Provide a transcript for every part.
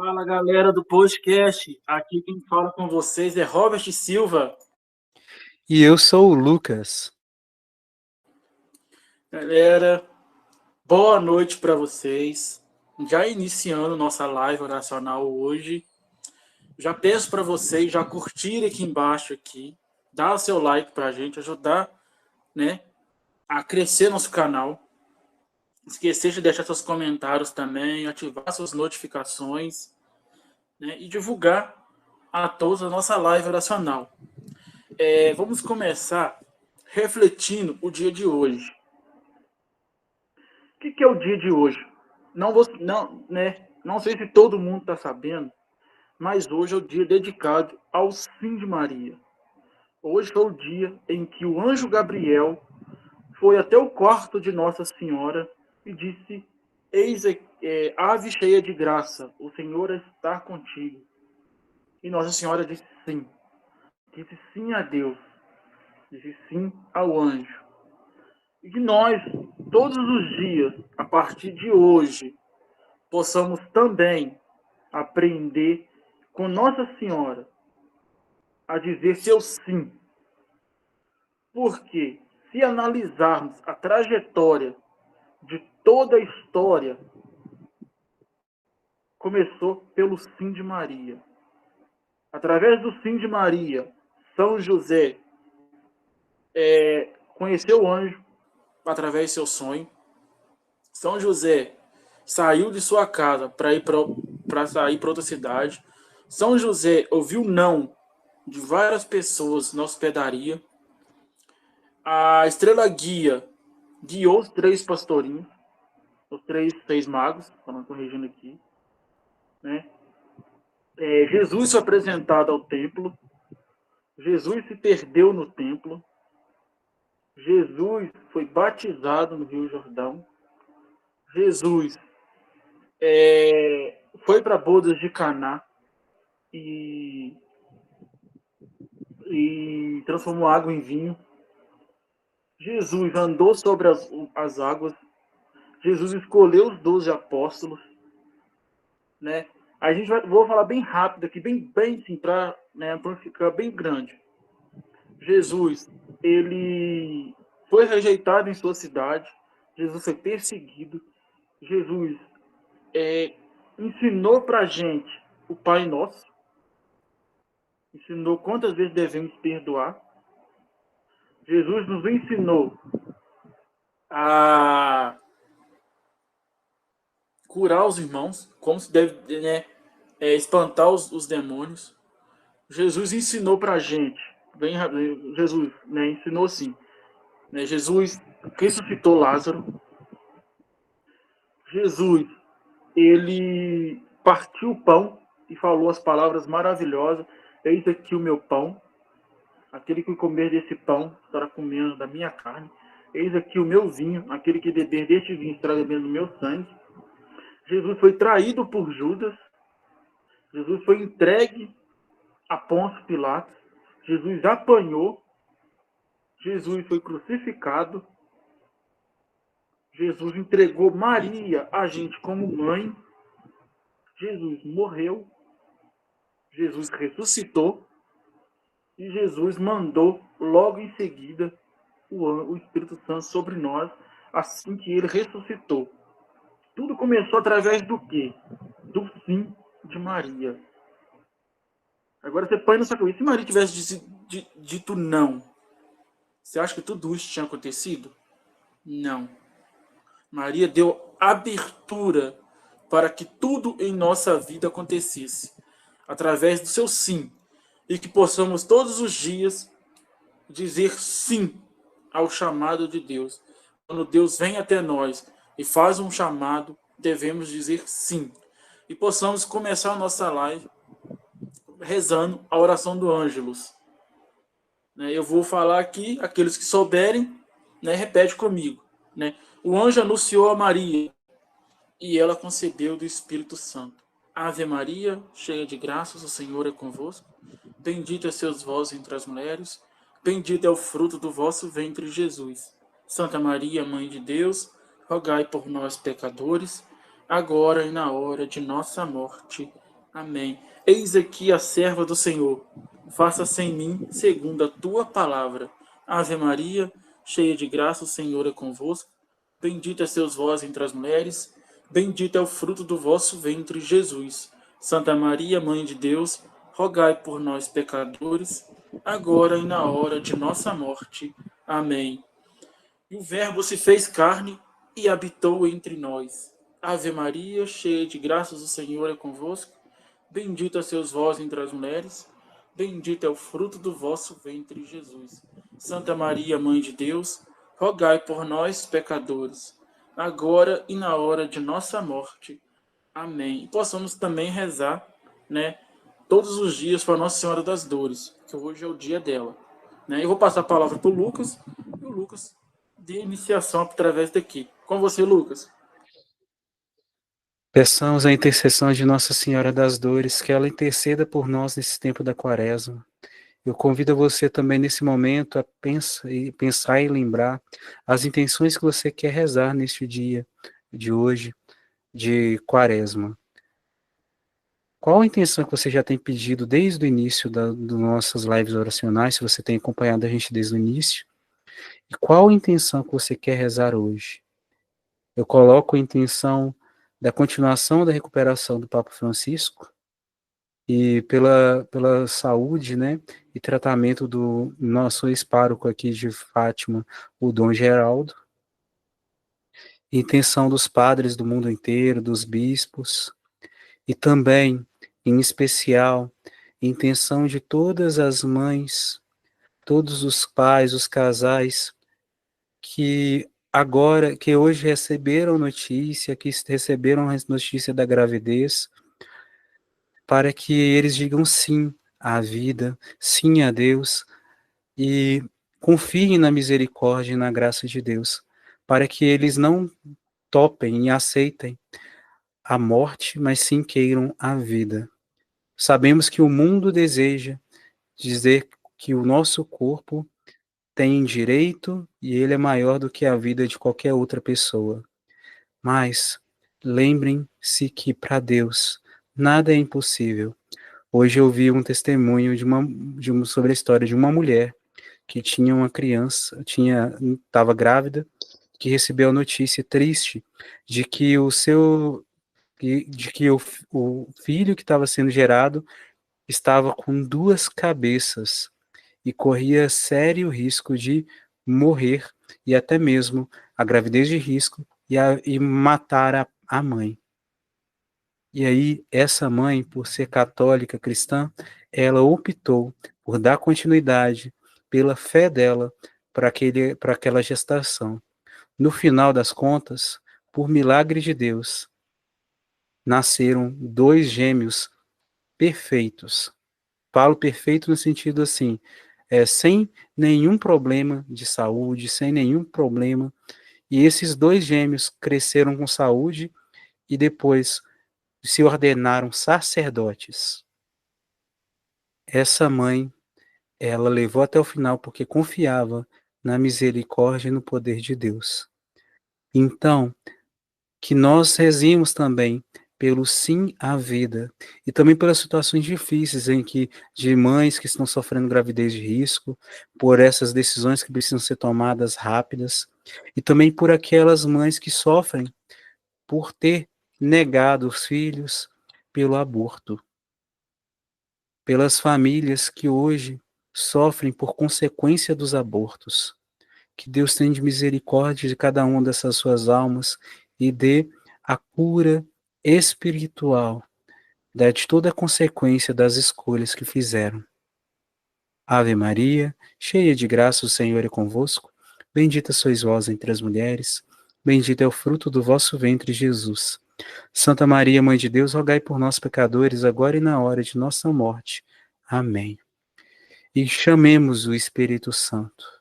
Fala, galera do podcast. Aqui quem fala com vocês é Robert Silva. E eu sou o Lucas. Galera, boa noite para vocês. Já iniciando nossa live oracional hoje. Já peço para vocês já curtirem aqui embaixo aqui, dar o seu like para a gente ajudar, né, a crescer nosso canal. Não esquecer de deixar seus comentários também, ativar suas notificações, né, e divulgar a todos a nossa live oracional. Vamos começar refletindo o dia de hoje. O que é o dia de hoje? Não sei se todo mundo está sabendo, mas hoje é o dia dedicado ao Sim de Maria. Hoje foi o dia em que o anjo Gabriel foi até o quarto de Nossa Senhora e disse: Eis, ave cheia de graça, o Senhor está contigo. E Nossa Senhora disse sim a Deus, disse sim ao anjo. E que nós, todos os dias, a partir de hoje, possamos também aprender com Nossa Senhora a dizer seu sim. Porque, se analisarmos a trajetória de toda a história, começou pelo sim de Maria. Através do sim de Maria, São José conheceu o anjo através de seu sonho. São José saiu de sua casa para sair para outra cidade. São José ouviu não de várias pessoas na hospedaria. A estrela guia guiou os três pastorinhos, os três magos, falando corrigindo aqui, né? Jesus foi apresentado ao templo. Jesus se perdeu no templo. Jesus foi batizado no Rio Jordão. Jesus foi para bodas de Caná e transformou água em vinho. Jesus andou sobre as águas. Jesus escolheu os 12 apóstolos, né? Vou falar bem rápido aqui, bem assim, para ficar bem grande. Jesus, ele foi rejeitado em sua cidade. Jesus foi perseguido. Jesus ensinou para a gente o Pai Nosso. Ensinou quantas vezes devemos perdoar. Jesus nos ensinou a curar os irmãos, como se deve espantar os demônios. Jesus ensinou para a gente, Jesus ensinou assim, Jesus ressuscitou Lázaro. Jesus, ele partiu o pão e falou as palavras maravilhosas: eis aqui o meu pão, aquele que comer desse pão estará comendo da minha carne. Eis aqui o meu vinho, aquele que beber deste vinho estará bebendo do meu sangue. Jesus foi traído por Judas. Jesus foi entregue a Pôncio Pilatos. Jesus apanhou. Jesus foi crucificado. Jesus entregou Maria a gente como mãe. Jesus morreu. Jesus ressuscitou. E Jesus mandou logo em seguida o Espírito Santo sobre nós, assim que ele ressuscitou. Tudo começou através do quê? Do sim de Maria. Agora você põe na sua cabeça, se Maria tivesse dito não, você acha que tudo isso tinha acontecido? Não. Maria deu abertura para que tudo em nossa vida acontecesse, através do seu sim, e que possamos todos os dias dizer sim ao chamado de Deus. Quando Deus vem até nós e faz um chamado, devemos dizer sim. E possamos começar a nossa live rezando a oração do Ângelus. Eu vou falar aqui, aqueles que souberem, repete comigo. O anjo anunciou a Maria e ela concebeu do Espírito Santo. Ave Maria, cheia de graças, o Senhor é convosco. Bendita sois vós entre as mulheres, bendito é o fruto do vosso ventre, Jesus. Santa Maria, Mãe de Deus, rogai por nós, pecadores, agora e na hora de nossa morte. Amém. Eis aqui a serva do Senhor. Faça-se em mim segundo a tua palavra. Ave Maria, cheia de graça, o Senhor é convosco. Bendita sois vós entre as mulheres. Bendito é o fruto do vosso ventre, Jesus. Santa Maria, Mãe de Deus, rogai por nós, pecadores, agora e na hora de nossa morte. Amém. E o Verbo se fez carne e habitou entre nós. Ave Maria, cheia de graças, o Senhor é convosco. Bendita sois vós entre as mulheres. Bendito é o fruto do vosso ventre, Jesus. Santa Maria, Mãe de Deus, rogai por nós, pecadores, agora e na hora de nossa morte. Amém. E possamos também rezar, né, todos os dias para Nossa Senhora das Dores, que hoje é o dia dela. Né? Eu vou passar a palavra para o Lucas, e o Lucas de iniciação através daqui. Com você, Lucas. Peçamos a intercessão de Nossa Senhora das Dores, que ela interceda por nós nesse tempo da Quaresma. Eu convido você também nesse momento a pensar e lembrar as intenções que você quer rezar neste dia de hoje, de Quaresma. Qual a intenção que você já tem pedido desde o início das nossas lives oracionais, se você tem acompanhado a gente desde o início? E qual a intenção que você quer rezar hoje? Eu coloco a intenção da continuação da recuperação do Papa Francisco e pela saúde, né, e tratamento do nosso ex-pároco aqui de Fátima, o Dom Geraldo. Intenção dos padres do mundo inteiro, dos bispos, e também, em especial, intenção de todas as mães, todos os pais, os casais que hoje receberam notícia, que receberam a notícia da gravidez, para que eles digam sim à vida, sim a Deus e confiem na misericórdia e na graça de Deus, para que eles não topem e aceitem a morte, mas sim queiram a vida. Sabemos que o mundo deseja dizer que o nosso corpo tem direito e ele é maior do que a vida de qualquer outra pessoa. Mas lembrem-se que para Deus nada é impossível. Hoje eu vi um testemunho sobre a história de uma mulher que tinha uma criança, estava grávida, que recebeu a notícia triste de que o filho que estava sendo gerado estava com duas cabeças e corria sério risco de morrer e até mesmo a gravidez de risco e matar a mãe. E aí, essa mãe, por ser católica cristã, ela optou por dar continuidade pela fé dela para aquela gestação. No final das contas, por milagre de Deus, nasceram dois gêmeos perfeitos. Falo perfeito no sentido assim, sem nenhum problema de saúde, sem nenhum problema. E esses dois gêmeos cresceram com saúde e depois se ordenaram sacerdotes. Essa mãe, ela levou até o final porque confiava na misericórdia e no poder de Deus. Então, que nós rezemos também pelo sim à vida e também pelas situações difíceis de mães que estão sofrendo gravidez de risco, por essas decisões que precisam ser tomadas rápidas e também por aquelas mães que sofrem por ter negado os filhos pelo aborto, pelas famílias que hoje sofrem por consequência dos abortos. Que Deus tenha de misericórdia de cada uma dessas suas almas e dê a cura espiritual de toda a consequência das escolhas que fizeram. Ave Maria, cheia de graça, o Senhor é convosco. Bendita sois vós entre as mulheres. Bendito é o fruto do vosso ventre, Jesus. Santa Maria, Mãe de Deus, rogai por nós, pecadores, agora e na hora de nossa morte. Amém. E chamemos o Espírito Santo.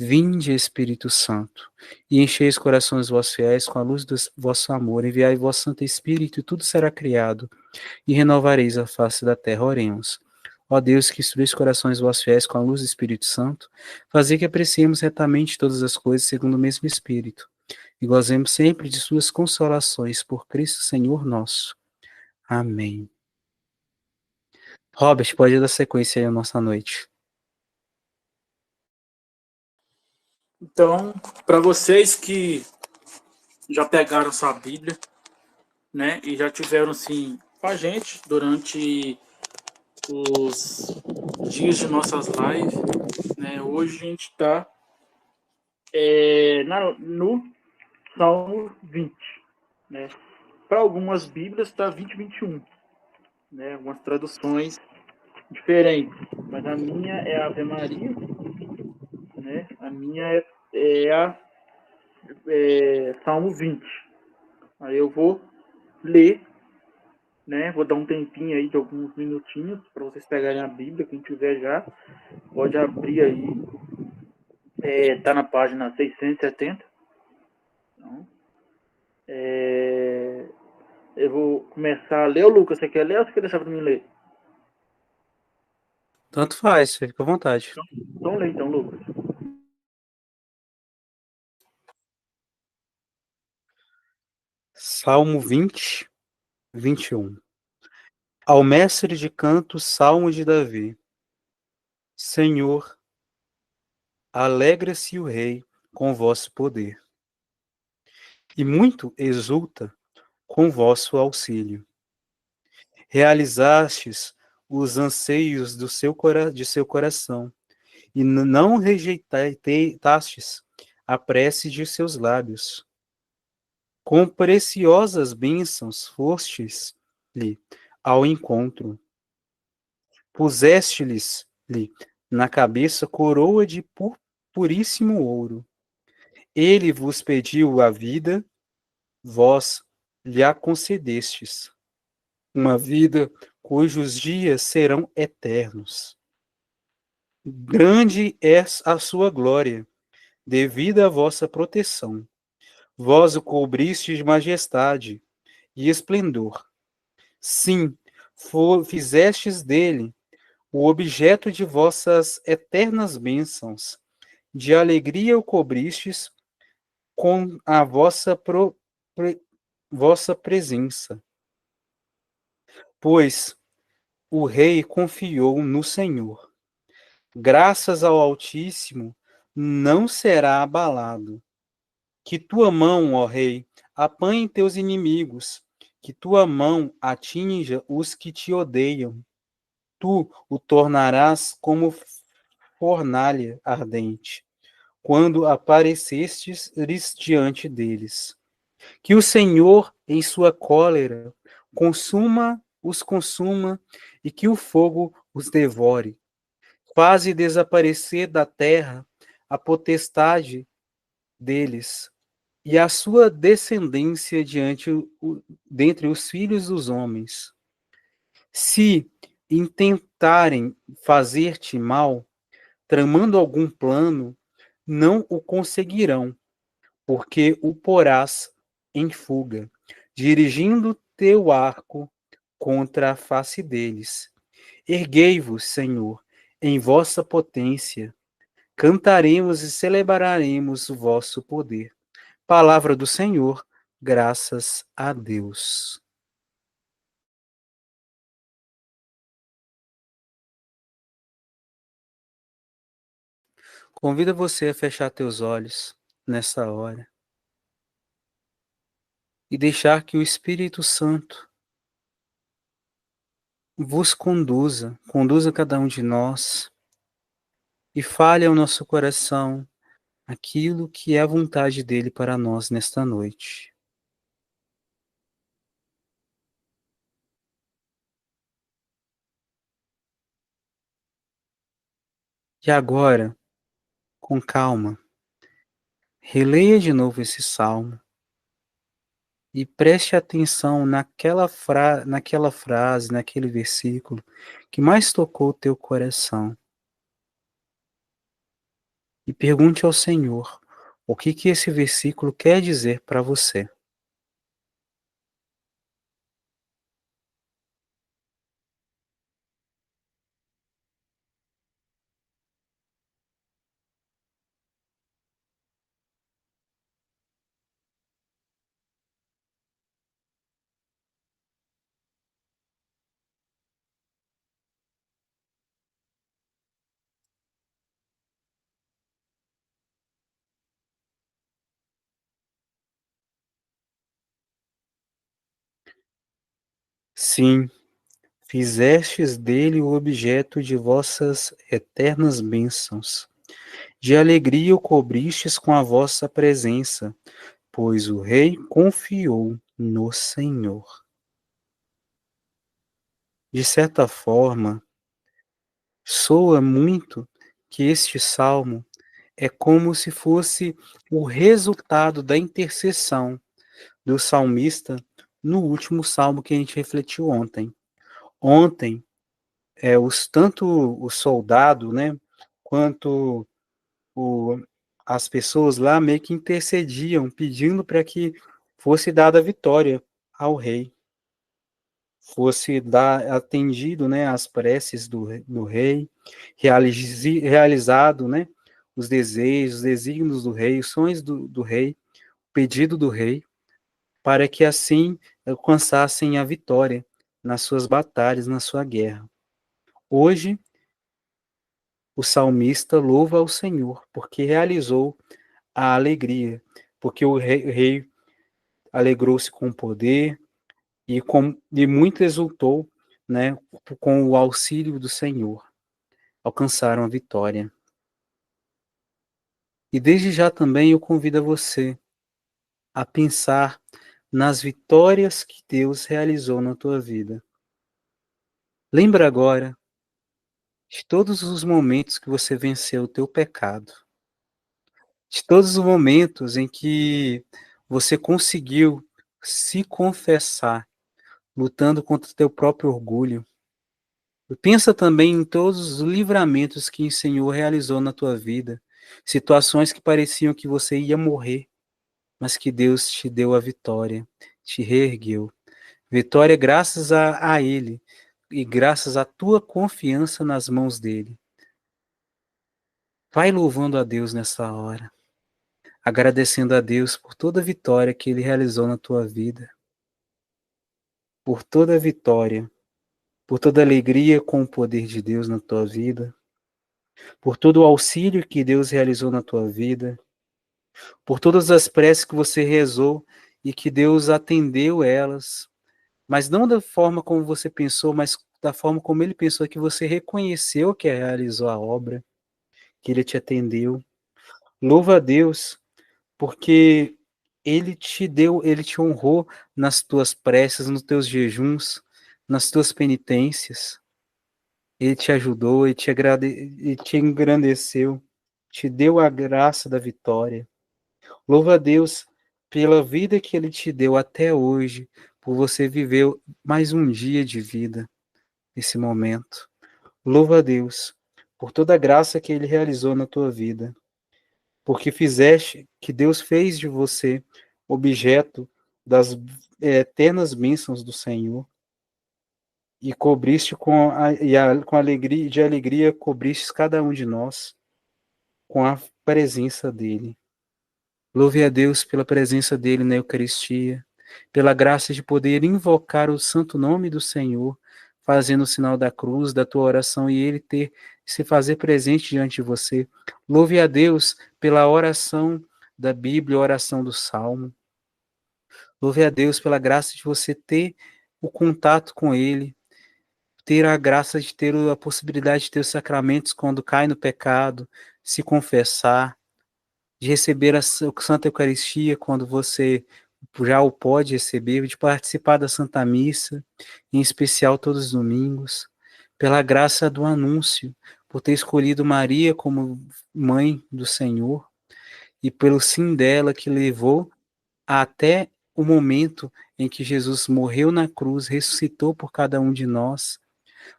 Vinde, Espírito Santo, e enchei os corações vossos fiéis com a luz do vosso amor. Enviai vosso Santo Espírito, e tudo será criado, e renovareis a face da terra. Oremos. Ó Deus, que instruís os corações vossos fiéis com a luz do Espírito Santo, fazei que apreciemos retamente todas as coisas segundo o mesmo Espírito, e gozemos sempre de suas consolações por Cristo Senhor nosso. Amém. Robert, pode dar sequência aí à nossa noite. Então, para vocês que já pegaram sua Bíblia, né, e já tiveram assim com a gente durante os dias de nossas lives, né, hoje a gente está no Salmo 20, né? Para algumas Bíblias está 20, 21, né? Algumas traduções diferentes, mas a minha é a Ave Maria, né? A minha é a Salmo 20. Aí eu vou ler, né? Vou dar um tempinho aí de alguns minutinhos para vocês pegarem a Bíblia, quem tiver já pode abrir aí. Tá na página 670. Então, eu vou começar a ler. Ô, Lucas, você quer ler ou você quer deixar para mim ler? Tanto faz, fica à vontade. Então lê então, Lucas. Salmo 20, 21. Ao mestre de canto, Salmo de Davi. Senhor, alegra-se o rei com vosso poder, e muito exulta com vosso auxílio. Realizastes os anseios de seu coração, e não rejeitastes a prece de seus lábios. Com preciosas bênçãos fostes-lhe ao encontro. Puseste-lhe na cabeça coroa de puríssimo ouro. Ele vos pediu a vida, vós lhe a concedestes. Uma vida cujos dias serão eternos. Grande é a sua glória, devida à vossa proteção. Vós o cobriste de majestade e esplendor. Sim, fizestes dele o objeto de vossas eternas bênçãos. De alegria o cobristes com a vossa presença. Pois o rei confiou no Senhor. Graças ao Altíssimo, não será abalado. Que tua mão, ó rei, apanhe teus inimigos, que tua mão atinja os que te odeiam. Tu o tornarás como fornalha ardente, quando aparecestes diante deles. Que o Senhor, em sua cólera, consuma, e que o fogo os devore. Faze desaparecer da terra a potestade deles, e a sua descendência dentre os filhos dos homens. Se intentarem fazer-te mal, tramando algum plano, não o conseguirão, porque o porás em fuga, dirigindo teu arco contra a face deles. Erguei-vos, Senhor, em vossa potência, cantaremos e celebraremos o vosso poder. Palavra do Senhor, graças a Deus. Convido você a fechar teus olhos nessa hora e deixar que o Espírito Santo vos conduza cada um de nós e fale ao nosso coração aquilo que é a vontade dele para nós nesta noite. E agora, com calma, releia de novo esse salmo e preste atenção naquela frase, naquele versículo que mais tocou o teu coração. E pergunte ao Senhor o que esse versículo quer dizer para você. Sim, fizestes dele o objeto de vossas eternas bênçãos. De alegria o cobristes com a vossa presença, pois o rei confiou no Senhor. De certa forma, soa muito que este salmo é como se fosse o resultado da intercessão do salmista no último salmo que a gente refletiu ontem. Ontem, tanto o soldado, né, quanto o, as pessoas lá meio que intercediam, pedindo para que fosse dada a vitória ao rei, fosse atendido, né, às preces do rei, realizado, né, os desejos, os desígnios do rei, os sonhos do rei, o pedido do rei, para que assim alcançassem a vitória nas suas batalhas, na sua guerra. Hoje, o salmista louva ao Senhor, porque realizou a alegria, porque o rei alegrou-se com o poder e muito exultou, né, com o auxílio do Senhor. Alcançaram a vitória. E desde já também eu convido a você a pensar nas vitórias que Deus realizou na tua vida. Lembra agora de todos os momentos que você venceu o teu pecado, de todos os momentos em que você conseguiu se confessar, lutando contra o teu próprio orgulho. Pensa também em todos os livramentos que o Senhor realizou na tua vida, situações que pareciam que você ia morrer, mas que Deus te deu a vitória, te reergueu. Vitória graças a Ele e graças à tua confiança nas mãos dele. Vai louvando a Deus nessa hora, agradecendo a Deus por toda a vitória que Ele realizou na tua vida, por toda a vitória, por toda a alegria com o poder de Deus na tua vida, por todo o auxílio que Deus realizou na tua vida, por todas as preces que você rezou e que Deus atendeu elas, mas não da forma como você pensou, mas da forma como Ele pensou, que você reconheceu que realizou a obra, que Ele te atendeu. Louva a Deus, porque Ele te honrou nas tuas preces, nos teus jejuns, nas tuas penitências. Ele te ajudou, Ele te engrandeceu, te deu a graça da vitória. Louva a Deus pela vida que Ele te deu até hoje, por você viver mais um dia de vida, nesse momento. Louva a Deus por toda a graça que Ele realizou na tua vida, porque que Deus fez de você objeto das eternas bênçãos do Senhor, e cobriste com alegria, de alegria cobriste cada um de nós com a presença dele. Louve a Deus pela presença dele na Eucaristia, pela graça de poder invocar o santo nome do Senhor, fazendo o sinal da cruz, da tua oração, e ele se fazer presente diante de você. Louve a Deus pela oração da Bíblia, a oração do Salmo. Louve a Deus pela graça de você ter o contato com ele, ter a graça de ter a possibilidade de ter os sacramentos quando cai no pecado, se confessar, de receber a Santa Eucaristia quando você já o pode receber, de participar da Santa Missa, em especial todos os domingos, pela graça do anúncio, por ter escolhido Maria como mãe do Senhor, e pelo sim dela que levou até o momento em que Jesus morreu na cruz, ressuscitou por cada um de nós,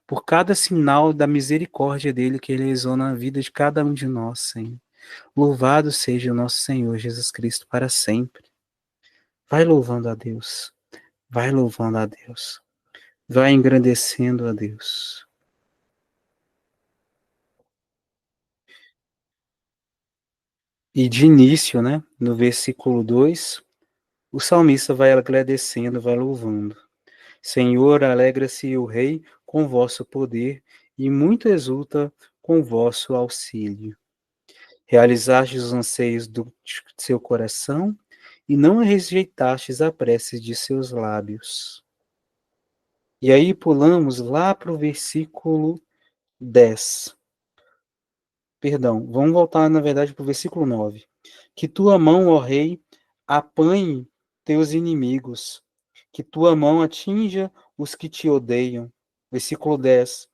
por cada sinal da misericórdia dele que ele realizou na vida de cada um de nós, Senhor. Louvado seja o nosso Senhor Jesus Cristo para sempre. Vai louvando a Deus. Vai louvando a Deus. Vai engrandecendo a Deus. E de início, né, no versículo 2, o salmista vai agradecendo, vai louvando. Senhor, alegra-se o rei com vosso poder e muito exulta com vosso auxílio. Realizastes os anseios do seu coração e não rejeitastes a prece de seus lábios. E aí pulamos lá para o versículo 10. Perdão, vamos voltar, na verdade, para o versículo 9. Que tua mão, ó rei, apanhe teus inimigos, que tua mão atinja os que te odeiam. Versículo 10.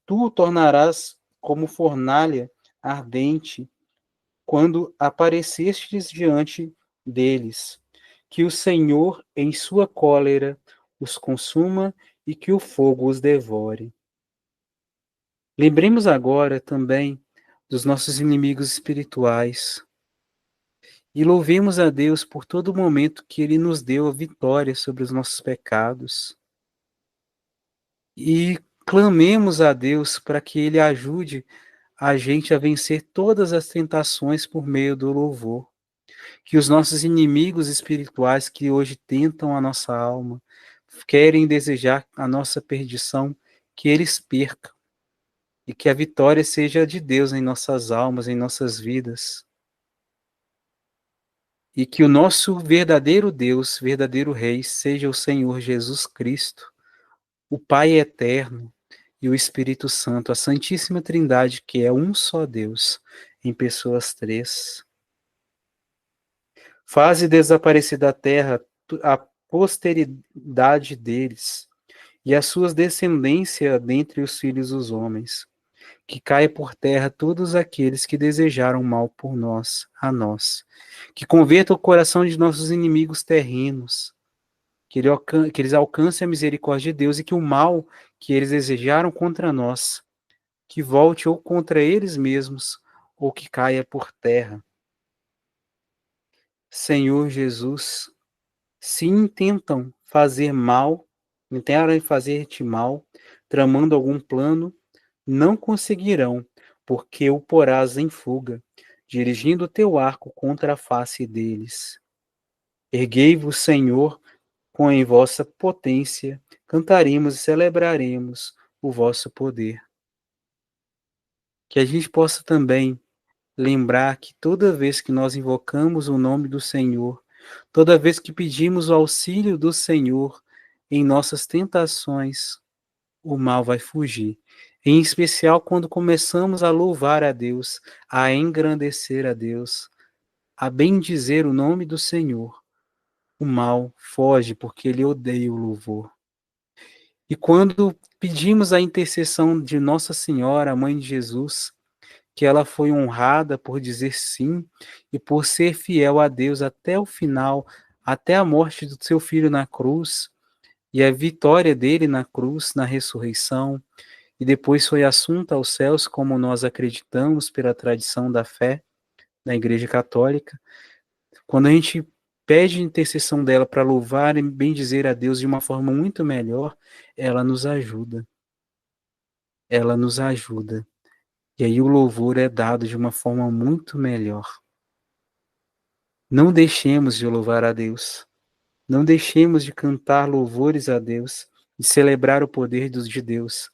Tu o tornarás como fornalha ardente, quando aparecestes diante deles. Que o Senhor, em sua cólera, os consuma e que o fogo os devore. Lembremos agora também dos nossos inimigos espirituais e louvemos a Deus por todo o momento que Ele nos deu a vitória sobre os nossos pecados. E clamemos a Deus para que Ele ajude a gente a vencer todas as tentações por meio do louvor. Que os nossos inimigos espirituais que hoje tentam a nossa alma, querem desejar a nossa perdição, que eles percam. E que a vitória seja de Deus em nossas almas, em nossas vidas. E que o nosso verdadeiro Deus, verdadeiro Rei, seja o Senhor Jesus Cristo, o Pai eterno e o Espírito Santo, a Santíssima Trindade, que é um só Deus, em pessoas três. Faze desaparecer da terra a posteridade deles e as suas descendências dentre os filhos dos homens. Que caia por terra todos aqueles que desejaram mal por nós, a nós. Que converta o coração de nossos inimigos terrenos. Que eles alcancem a misericórdia de Deus e que o mal que eles desejaram contra nós, que volte ou contra eles mesmos, ou que caia por terra. Senhor Jesus, se intentarem fazer-te mal, tramando algum plano, não conseguirão, porque o porás em fuga, dirigindo o teu arco contra a face deles. Erguei-vos, Senhor, com em vossa potência, cantaremos e celebraremos o vosso poder. Que a gente possa também lembrar que toda vez que nós invocamos o nome do Senhor, toda vez que pedimos o auxílio do Senhor em nossas tentações, o mal vai fugir. Em especial quando começamos a louvar a Deus, a engrandecer a Deus, a bendizer o nome do Senhor, o mal foge porque ele odeia o louvor. E quando pedimos a intercessão de Nossa Senhora, a Mãe de Jesus, que ela foi honrada por dizer sim e por ser fiel a Deus até o final, até a morte do seu filho na cruz, e a vitória dele na cruz, na ressurreição, e depois foi assunta aos céus, como nós acreditamos pela tradição da fé da Igreja Católica. Quando a gente pede intercessão dela para louvar e bendizer a Deus de uma forma muito melhor, ela nos ajuda. Ela nos ajuda. E aí o louvor é dado de uma forma muito melhor. Não deixemos de louvar a Deus. Não deixemos de cantar louvores a Deus, de celebrar o poder de Deus,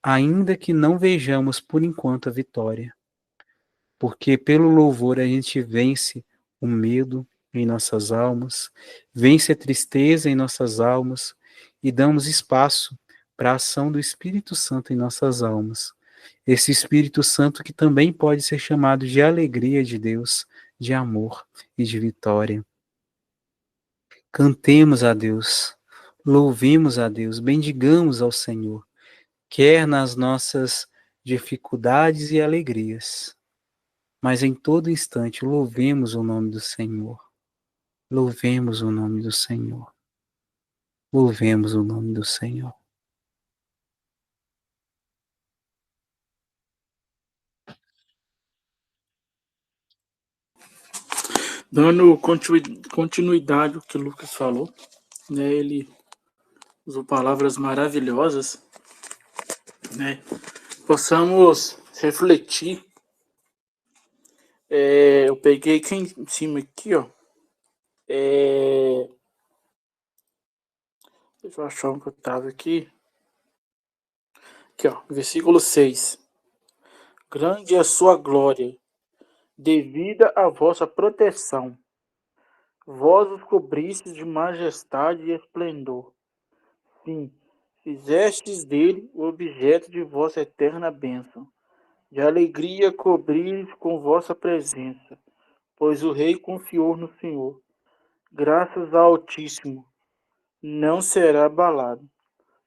ainda que não vejamos por enquanto a vitória. Porque pelo louvor a gente vence o medo em nossas almas, vence a tristeza em nossas almas e damos espaço para a ação do Espírito Santo em nossas almas. Esse Espírito Santo que também pode ser chamado de alegria de Deus, de amor e de vitória. Cantemos a Deus, louvemos a Deus, bendigamos ao Senhor, quer nas nossas dificuldades e alegrias, mas em todo instante louvemos o nome do Senhor. Louvemos o nome do Senhor. Louvemos o nome do Senhor. Dando continuidade ao que o Lucas falou, né? Ele usou palavras maravilhosas, né? Possamos refletir. Eu peguei aqui em cima aqui, ó. Deixa eu achar um que eu tava aqui. Aqui, ó, versículo 6. Grande é a sua glória, devida à vossa proteção. Vós os cobristes de majestade e esplendor. Sim, Fizestes dele o objeto de vossa eterna bênção. De alegria cobrires com vossa presença, pois o rei confiou no Senhor. Graças ao Altíssimo, não será abalado.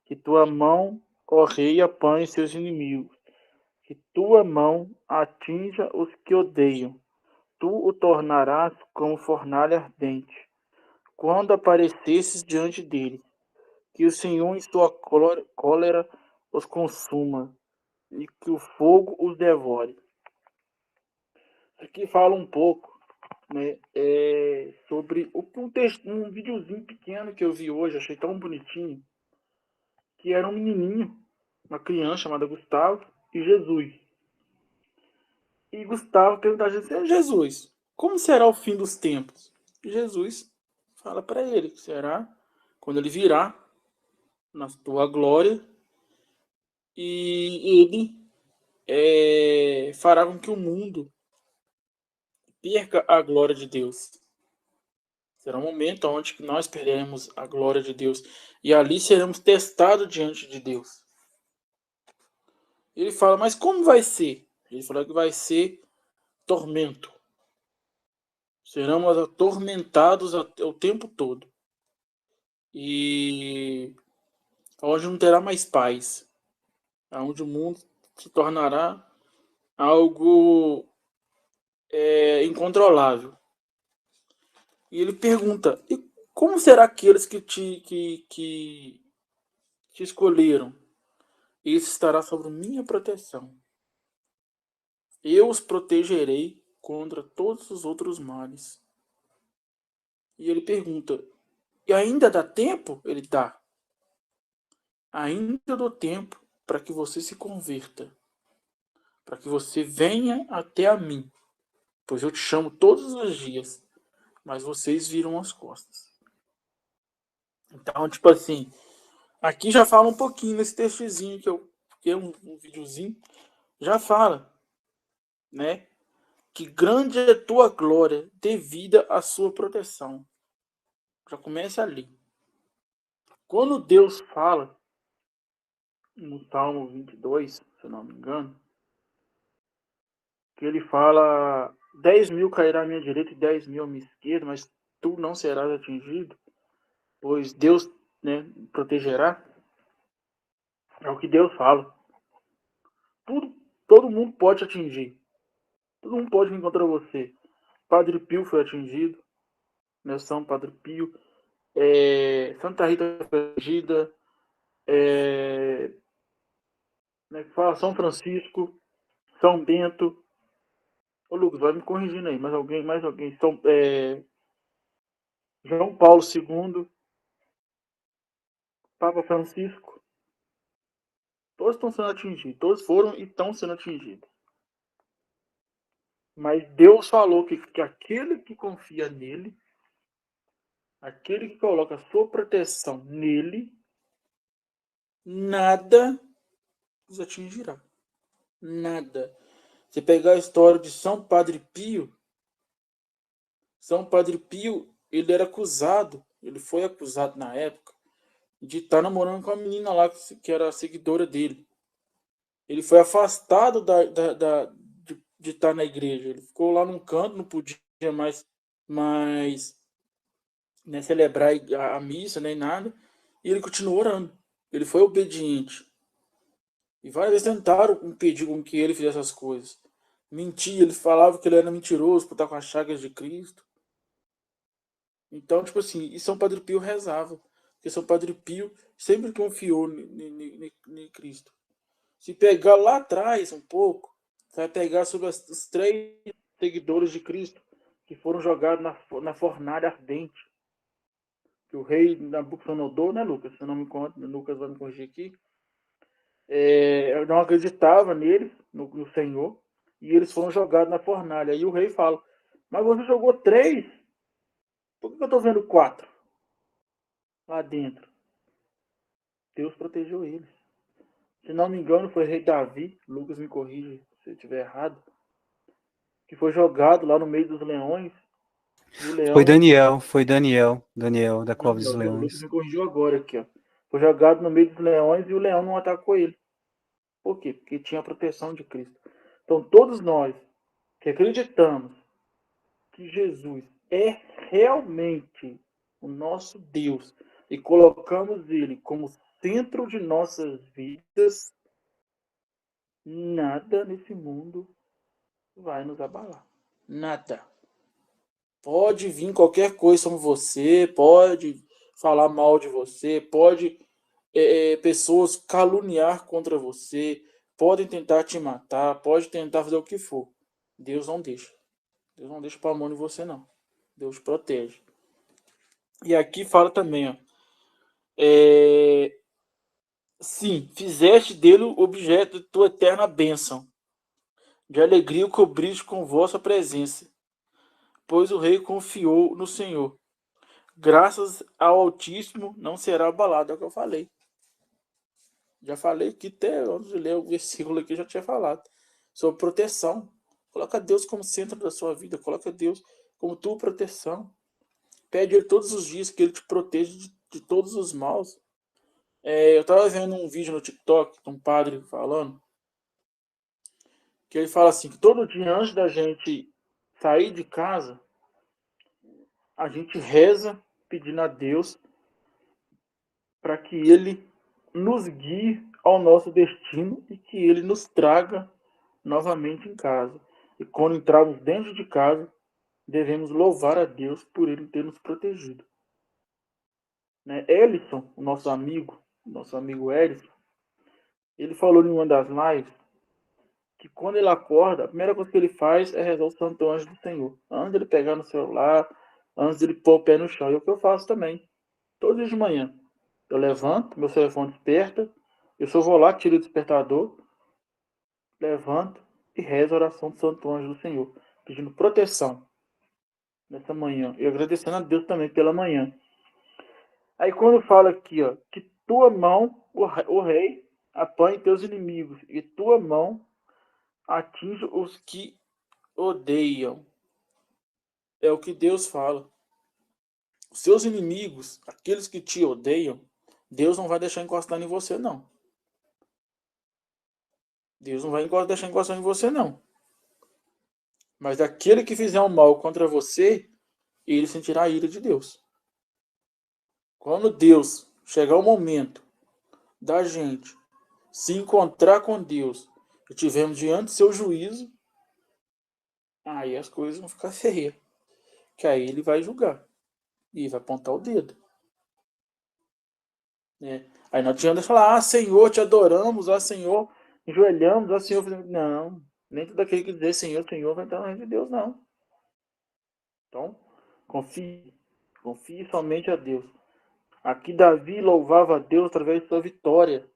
Que tua mão, ó rei, apanhe seus inimigos. Que tua mão atinja os que odeiam. Tu o tornarás como fornalha ardente, quando aparecesses diante dele. Que o Senhor em sua cólera os consuma, e que o fogo os devore. Aqui fala um pouco, né, sobre um videozinho pequeno que eu vi hoje, achei tão bonitinho, que era um menininho, uma criança chamada Gustavo, e Jesus. E Gustavo pergunta a Jesus: Jesus, como será o fim dos tempos? E Jesus fala para ele que será quando ele virá na tua glória e ele fará com que o mundo perca a glória de Deus. Será um momento onde nós perderemos a glória de Deus e ali seremos testados diante de Deus. Ele fala: mas como vai ser? Ele fala que vai ser tormento. Seremos atormentados o tempo todo. E onde não terá mais paz. Onde o mundo se tornará algo incontrolável. E ele pergunta: e como será aqueles que te escolheram? Isso estará sob minha proteção. Eu os protegerei contra todos os outros males. E ele pergunta: e ainda dá tempo? Ele dá. Ainda dou tempo para que você se converta, para que você venha até a mim, pois eu te chamo todos os dias, mas vocês viram as costas. Então, tipo assim, aqui já fala um pouquinho nesse textozinho que é um videozinho, já fala, né, que grande é tua glória devida à sua proteção. Já começa ali. Quando Deus fala, no Salmo 22, se eu não me engano, que ele fala: 10.000 cairá à minha direita e 10.000 à minha esquerda, mas tu não serás atingido, pois Deus, né, protegerá. É o que Deus fala. Todo mundo pode atingir. Todo mundo pode vir contra você. Padre Pio foi atingido. Né, São Padre Pio. Santa Rita foi atingida. Né, fala São Francisco. São Bento. Ô Lucas, vai me corrigindo aí. Mais alguém. João Paulo II. Papa Francisco. Todos estão sendo atingidos. Todos foram e estão sendo atingidos. Mas Deus falou que aquele que confia nele, aquele que coloca a sua proteção nele, nada os atingirá. Nada. Você pegar a história de São Padre Pio, ele era acusado, ele foi acusado na época de estar namorando com uma menina lá que era seguidora dele. Ele foi afastado de estar na igreja. Ele ficou lá num canto, não podia mais né, celebrar a missa, nem nada. E ele continuou orando. Ele foi obediente. E várias vezes tentaram impedir com que ele fizesse essas coisas. Mentia, ele falava que ele era mentiroso por estar com as chagas de Cristo. Então, tipo assim, e São Padre Pio rezava. Porque São Padre Pio sempre confiou em Cristo. Se pegar lá atrás um pouco, você vai pegar sobre os 3 seguidores de Cristo que foram jogados na fornalha ardente. Que o rei Nabucodonosor, né, Lucas? Se eu não me conto, Lucas vai me corrigir aqui. Não acreditava neles, no Senhor, e eles foram jogados na fornalha. E o rei fala: mas você jogou 3? Por que eu estou vendo 4 lá dentro? Deus protegeu eles. Se não me engano, foi o rei Davi, Lucas me corrige se eu estiver errado, que foi jogado lá no meio dos leões. E o leão. Foi Daniel da Cova dos Daniel, o Lucas Leões. me corrigiu agora aqui, ó. Foi jogado no meio dos leões e o leão não atacou ele. Por quê? Porque tinha a proteção de Cristo. Então, todos nós que acreditamos que Jesus é realmente o nosso Deus e colocamos ele como centro de nossas vidas, nada nesse mundo vai nos abalar. Nada. Pode vir qualquer coisa sobre você, pode falar mal de você, pode pessoas caluniar contra você, podem tentar te matar, pode tentar fazer o que for. Deus não deixa. Deus não deixa para a mão de você, não. Deus protege. E aqui fala também, ó. Sim, fizeste dele o objeto de tua eterna bênção. De alegria o cobriste com vossa presença, pois o rei confiou no Senhor. Graças ao Altíssimo não será abalado. É o que eu falei. Já falei aqui, até antes de ler o versículo aqui, eu já tinha falado. Sobre proteção. Coloca Deus como centro da sua vida. Coloca Deus como tua proteção. Pede ele todos os dias que ele te proteja de todos os maus. Eu estava vendo um vídeo no TikTok de um padre falando que ele fala assim, que todo dia antes da gente sair de casa, a gente reza pedindo a Deus para que ele nos guie ao nosso destino e que ele nos traga novamente em casa. E quando entrarmos dentro de casa, devemos louvar a Deus por ele ter nos protegido. Né? Ellison, o nosso amigo Ellison, ele falou em uma das lives que quando ele acorda, a primeira coisa que ele faz é rezar o Santo Anjo do Senhor. Antes de ele pegar no celular, antes de ele pôr o pé no chão. E é o que eu faço também. Todos os dias de manhã. Eu levanto, meu telefone desperta, eu só vou lá, tiro o despertador, levanto e rezo a oração do Santo Anjo do Senhor, pedindo proteção nessa manhã. E agradecendo a Deus também pela manhã. Aí quando fala aqui, ó, que tua mão, o rei, apanhe teus inimigos, e tua mão atinja os que odeiam. É o que Deus fala. Os seus inimigos, aqueles que te odeiam, Deus não vai deixar encostar em você, não. Deus não vai deixar encostar em você, não. Mas aquele que fizer um mal contra você, ele sentirá a ira de Deus. Quando Deus chegar o momento da gente se encontrar com Deus e tivermos diante do seu juízo, aí as coisas vão ficar feias. Que aí ele vai julgar. E vai apontar o dedo. Né? Aí não adianta falar, Senhor, te adoramos, Senhor, enjoelhamos, Senhor. Não, nem todo aquele que dizer Senhor, Senhor vai entrar no reino de Deus, não. Então, confie somente a Deus. Aqui Davi louvava a Deus através de sua vitória.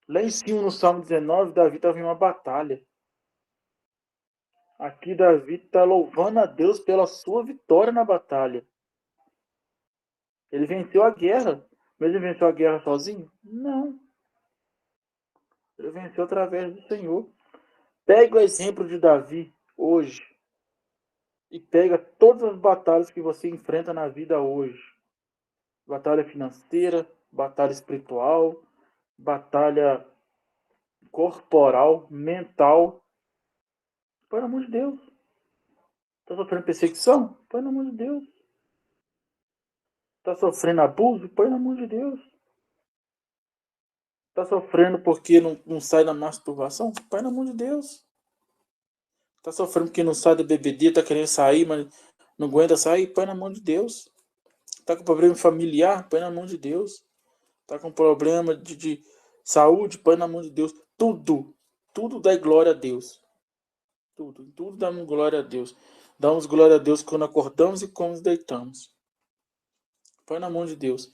Lá em cima, no Salmo 19, Davi estava em uma batalha. Aqui Davi está louvando a Deus pela sua vitória na batalha. Ele venceu a guerra. Mas ele venceu a guerra sozinho? Não. Ele venceu através do Senhor. Pega o exemplo de Davi hoje. E pega todas as batalhas que você enfrenta na vida hoje. Batalha financeira, batalha espiritual, batalha corporal, mental. Põe na mão de Deus. Está sofrendo perseguição? Põe na mão de Deus. Está sofrendo abuso? Põe na mão de Deus. Está sofrendo porque não sai da masturbação? Põe na mão de Deus. Está sofrendo porque não sai da BBD, está querendo sair, mas não aguenta sair? Põe na mão de Deus. Está com problema familiar? Põe na mão de Deus. Está com problema de saúde? Põe na mão de Deus. Tudo dá glória a Deus. Tudo damos glória a Deus. Damos glória a Deus quando acordamos e quando nos deitamos. Põe na mão de Deus.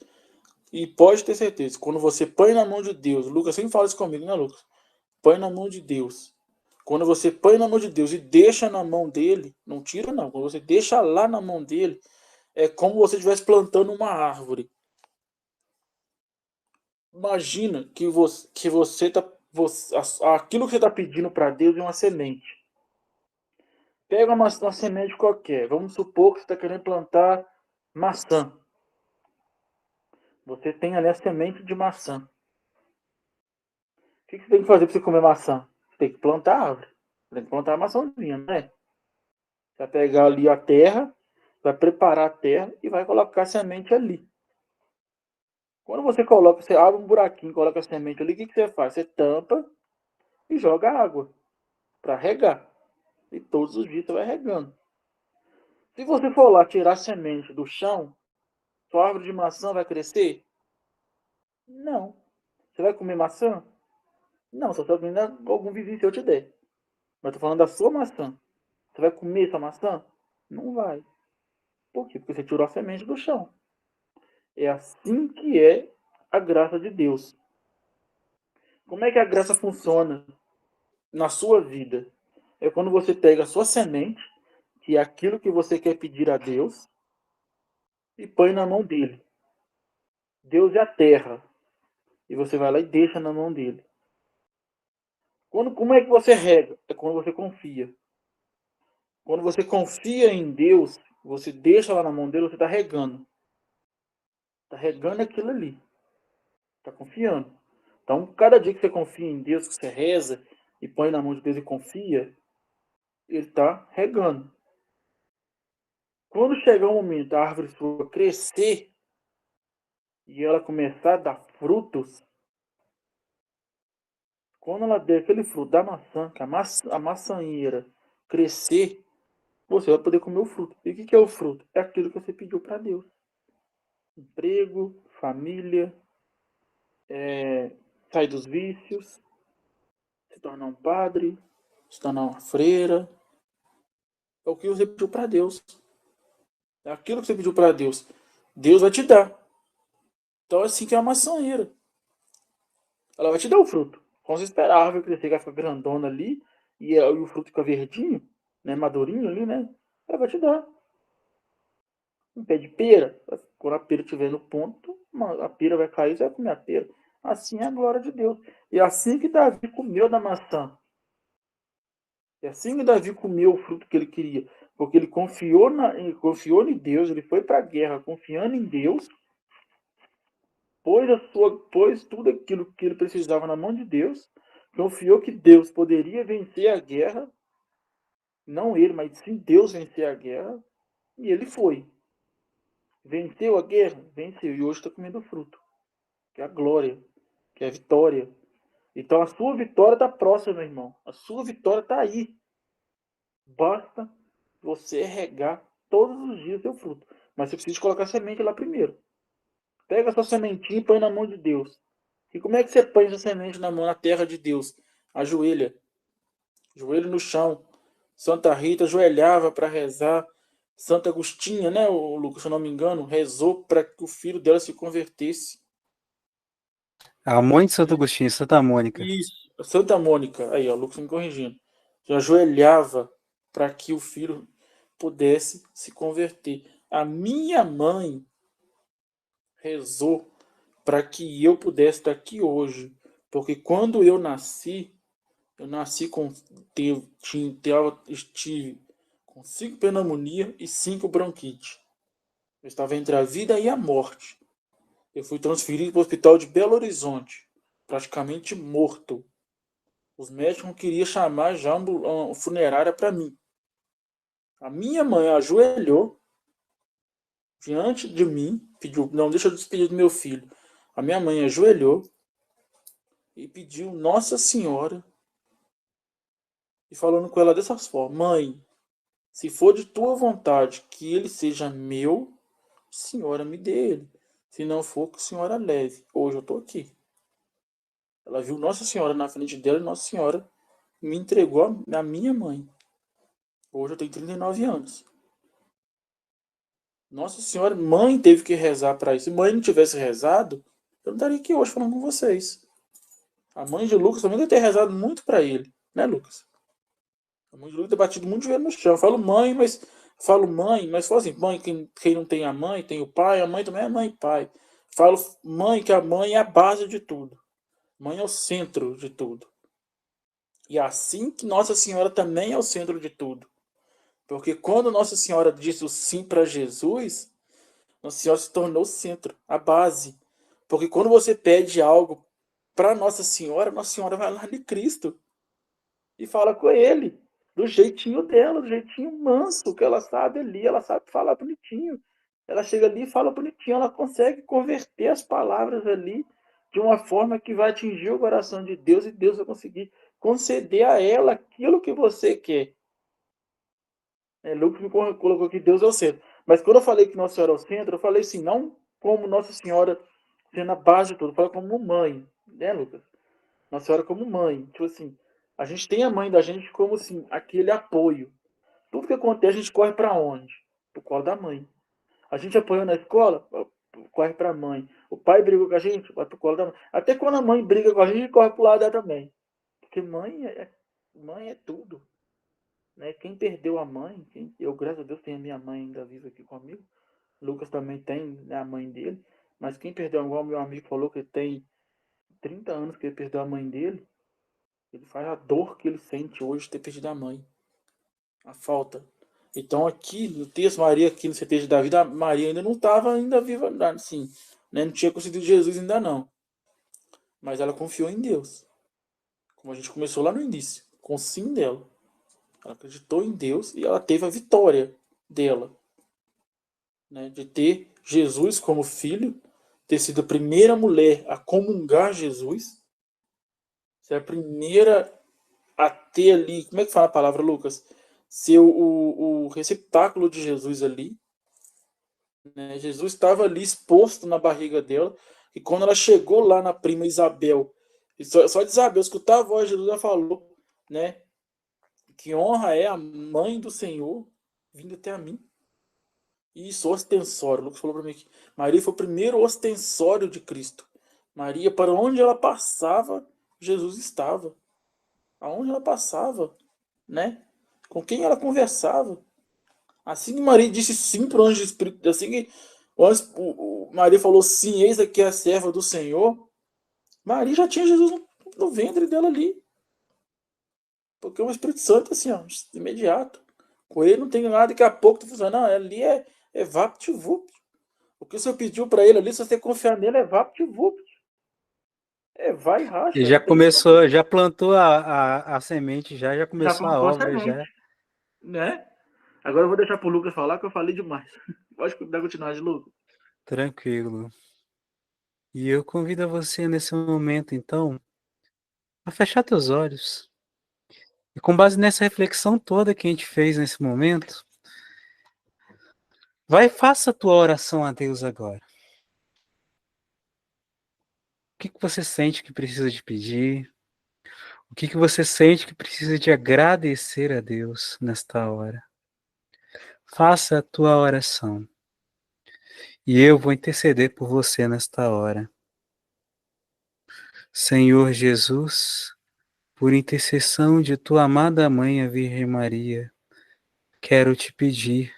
E pode ter certeza, quando você põe na mão de Deus, Lucas sempre fala isso comigo, né, Lucas? Põe na mão de Deus. Quando você põe na mão de Deus e deixa na mão dele, não tira não, quando você deixa lá na mão dele, é como se você estivesse plantando uma árvore. Imagina que você tá, aquilo que você está pedindo para Deus é uma semente. Pega uma semente qualquer. Vamos supor que você está querendo plantar maçã. Você tem ali a semente de maçã. O que você tem que fazer para você comer maçã? Você tem que plantar a árvore. Você tem que plantar a maçãzinha, né? Você vai pegar ali a terra, vai preparar a terra e vai colocar a semente ali. Quando você coloca, você abre um buraquinho, coloca a semente ali, o que você faz? Você tampa e joga água para regar. E todos os dias você vai regando. Se você for lá tirar a semente do chão, sua árvore de maçã vai crescer? Não. Você vai comer maçã? Não, só se algum vizinho seu te der. Mas tô falando da sua maçã. Você vai comer essa maçã? Não vai. Por quê? Porque você tirou a semente do chão. É assim que é a graça de Deus. Como é que a graça funciona na sua vida? É quando você pega a sua semente, que é aquilo que você quer pedir a Deus, e põe na mão dele. Deus é a terra. E você vai lá e deixa na mão dele. Como é que você rega? É quando você confia. Quando você confia em Deus, você deixa lá na mão dele, você está regando. Está regando aquilo ali. Está confiando. Então, cada dia que você confia em Deus, que você reza e põe na mão de Deus e confia, ele está regando. Quando chegar o momento da árvore sua crescer e ela começar a dar frutos, quando ela der aquele fruto da maçã, que a maçanheira crescer, você vai poder comer o fruto. E o que é o fruto? É aquilo que você pediu para Deus. Emprego, família, sair dos vícios, se tornar um padre, se tornar uma freira. É o que você pediu para Deus. É aquilo que você pediu para Deus. Deus vai te dar. Então é assim que é a maçanheira. Ela vai te dar o fruto. Quando você esperar a árvore crescer, vai ficar grandona ali, e o fruto fica verdinho, né, madurinho ali, né? Ela vai te dar. Um pé de pera, quando a pera estiver no ponto, a pera vai cair, você vai comer a pera. Assim é a glória de Deus. E assim que Davi comeu da maçã. E assim que Davi comeu o fruto que ele queria. Porque ele confiou em Deus, ele foi para a guerra confiando em Deus, pôs tudo aquilo que ele precisava na mão de Deus, confiou que Deus poderia vencer a guerra, não ele, mas sim Deus vencer a guerra, e ele foi. Venceu a guerra? Venceu. E hoje está comendo fruto, que é a glória, que é a vitória. Então a sua vitória está próxima, meu irmão. A sua vitória está aí. Basta você regar todos os dias seu fruto. Mas você precisa colocar semente lá primeiro. Pega a sua sementinha e põe na mão de Deus. E como é que você põe essa semente na terra de Deus? Ajoelha. Joelho no chão. Santa Rita ajoelhava para rezar. Santa Agostinha, né, o Lucas, se eu não me engano, rezou para que o filho dela se convertesse. A mãe de Santo Agostinho, Santa Mônica. Isso, Santa Mônica, aí, ó, o Lucas me corrigindo. Já ajoelhava para que o filho pudesse se converter. A minha mãe rezou para que eu pudesse estar aqui hoje, porque quando eu nasci com estive com 5 pneumonia e 5 bronquite. Eu estava entre a vida e a morte. Eu fui transferido para o hospital de Belo Horizonte, praticamente morto. Os médicos não queriam chamar já uma funerária para mim. A minha mãe ajoelhou diante de mim, pediu, não, deixa eu despedir do meu filho. A minha mãe ajoelhou e pediu Nossa Senhora e falando com ela dessas formas: Mãe, se for de tua vontade que ele seja meu, Senhora me dê ele. Se não for, que a Senhora leve. Hoje eu estou aqui. Ela viu Nossa Senhora na frente dela e Nossa Senhora me entregou a minha mãe. Hoje eu tenho 39 anos. Nossa Senhora, mãe teve que rezar para isso. Se mãe não tivesse rezado, eu não estaria aqui hoje falando com vocês. A mãe de Lucas também deve ter rezado muito para ele, né, Lucas? A mãe de Lucas tem batido muito joelho no chão. Eu falo mãe, mas falo assim, mãe, quem não tem a mãe, tem o pai, a mãe também é mãe e pai. Falo mãe, que a mãe é a base de tudo. Mãe é o centro de tudo. E assim que Nossa Senhora também é o centro de tudo. Porque quando Nossa Senhora disse o sim para Jesus, Nossa Senhora se tornou o centro, a base. Porque quando você pede algo para Nossa Senhora vai lá de Cristo e fala com ele, do jeitinho dela, do jeitinho manso, que ela sabe ali, ela sabe falar bonitinho. Ela chega ali e fala bonitinho, ela consegue converter as palavras ali de uma forma que vai atingir o coração de Deus e Deus vai conseguir conceder a ela aquilo que você quer. Lucas me colocou aqui, Deus é o centro. Mas quando eu falei que Nossa Senhora é o centro, eu falei assim, não como Nossa Senhora sendo a base de tudo, eu falei como mãe, né, Lucas? Nossa Senhora como mãe. Tipo assim, a gente tem a mãe da gente como assim, aquele apoio. Tudo que acontece, a gente corre para onde? Pro colo da mãe. A gente apoiou na escola, corre para a mãe. O pai brigou com a gente, vai pro colo da mãe. Até quando a mãe briga com a gente corre pro lado dela também. Porque mãe é tudo. Né? Quem perdeu a mãe, eu, graças a Deus, tenho a minha mãe ainda viva aqui comigo. Lucas também tem, né, a mãe dele. Mas quem perdeu, igual meu amigo falou que tem 30 anos que ele perdeu a mãe dele, ele faz a dor que ele sente hoje de ter perdido a mãe. A falta. Então aqui no texto, Maria, aqui no CT de Davi, Maria ainda não estava ainda viva, assim, né? Não tinha conseguido Jesus ainda não. Mas ela confiou em Deus. Como a gente começou lá no início, com o sim dela. Ela acreditou em Deus e ela teve a vitória dela, né? De ter Jesus como filho, ter sido a primeira mulher a comungar Jesus, ser a primeira a ter ali, como é que fala a palavra, Lucas? Ser o receptáculo de Jesus ali. Né? Jesus estava ali exposto na barriga dela, e quando ela chegou lá na prima Isabel, só de Isabel escutar a voz de Jesus, ela falou, né? Que honra é a mãe do Senhor vindo até a mim. E isso, ostensório. O Lucas falou para mim que Maria foi o primeiro ostensório de Cristo. Maria, para onde ela passava, Jesus estava. Aonde ela passava, né? Com quem ela conversava. Assim que Maria disse sim para o anjo do Espírito, assim que Maria falou sim, eis aqui a serva do Senhor, Maria já tinha Jesus no ventre dela ali. Porque o Espírito Santo, assim, ó, imediato. Com ele não tem nada, daqui a pouco tu funciona. Não, ali é vapt-vupt. O que o senhor pediu para ele ali, se você confiar nele, é vapt-vupt. Vai e E racha, já não tem nem como. começou, já plantou a semente, já Já começou a plantou a obra, semente, já. né? Agora eu vou deixar pro Lucas falar, que eu falei demais. Pode dar continuidade, Lucas. Tranquilo. E eu convido a você nesse momento, então, a fechar teus olhos. E com base nessa reflexão toda que a gente fez nesse momento, vai e faça a tua oração a Deus agora. O que você sente que precisa de pedir? O que você sente que precisa de agradecer a Deus nesta hora? Faça a tua oração. E eu vou interceder por você nesta hora. Senhor Jesus, por intercessão de tua amada mãe, a Virgem Maria, quero te pedir